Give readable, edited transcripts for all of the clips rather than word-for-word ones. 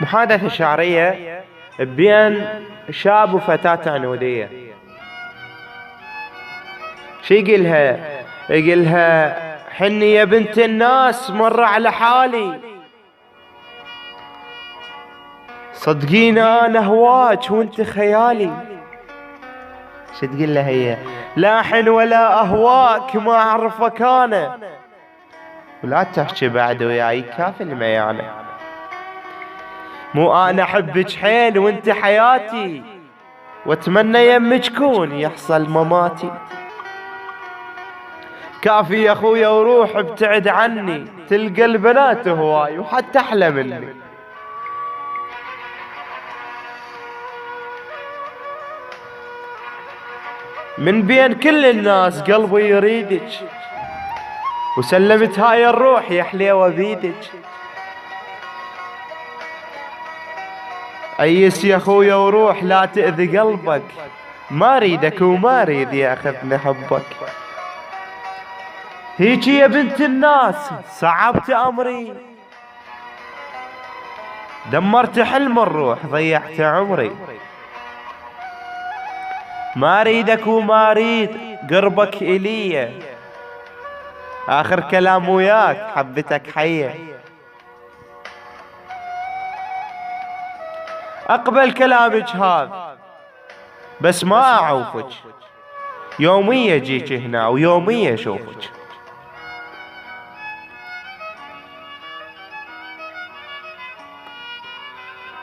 محادثة شعرية بين شاب وفتاة عنودية. شي يقلها؟ يقلها حني يا بنت الناس مر على حالي، صدقيني انا هواك وانت خيالي. شو تقول لها هي؟ لا حن ولا اهواك ما اعرفك انا، ولا تحكي بعد وياي كافي الميانة. مو انا احبك حيل وانت حياتي، واتمنى يمك كون يحصل مماتي. كافي يا اخويا وروح ابتعد عني، تلقى البنات هواي وحتى احلى مني. من بين كل الناس قلبي يريدك، وسلمت هاي الروح يا حليوة بيدك. ايس يا اخويا وروح لا تأذي قلبك، ما ريدك وما ريد ياخذني حبك. هيجي يا بنت الناس صعبت امري، دمرت حلم الروح ضيعت عمري. ما ريدك وما ريد قربك إلي، آخر كلام وياك حبتك حية. أقبل كلامك هذا بس ما أعوفك، يومية جيك هنا ويومية أشوفك.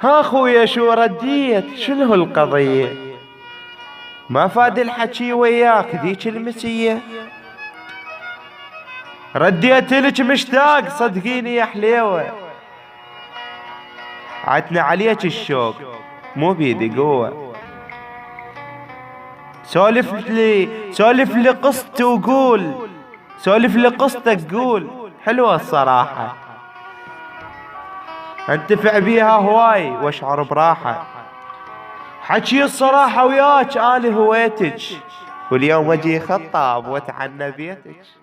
ها خويا شو رديت؟ شنو القضية؟ ما فاد الحكي وياك ذيك المسية، رديت لك مشتاق صدقيني يا حليوة. عتنا عليك الشوق مو بيدي قوة، سولف لي قصتي وقول، سولف لي قصتك قول حلوة الصراحة، انتفع بيها هواي واشعر براحة. حكي الصراحة وياك انا هويتك، واليوم اجي خطاب واتعنى بيتك.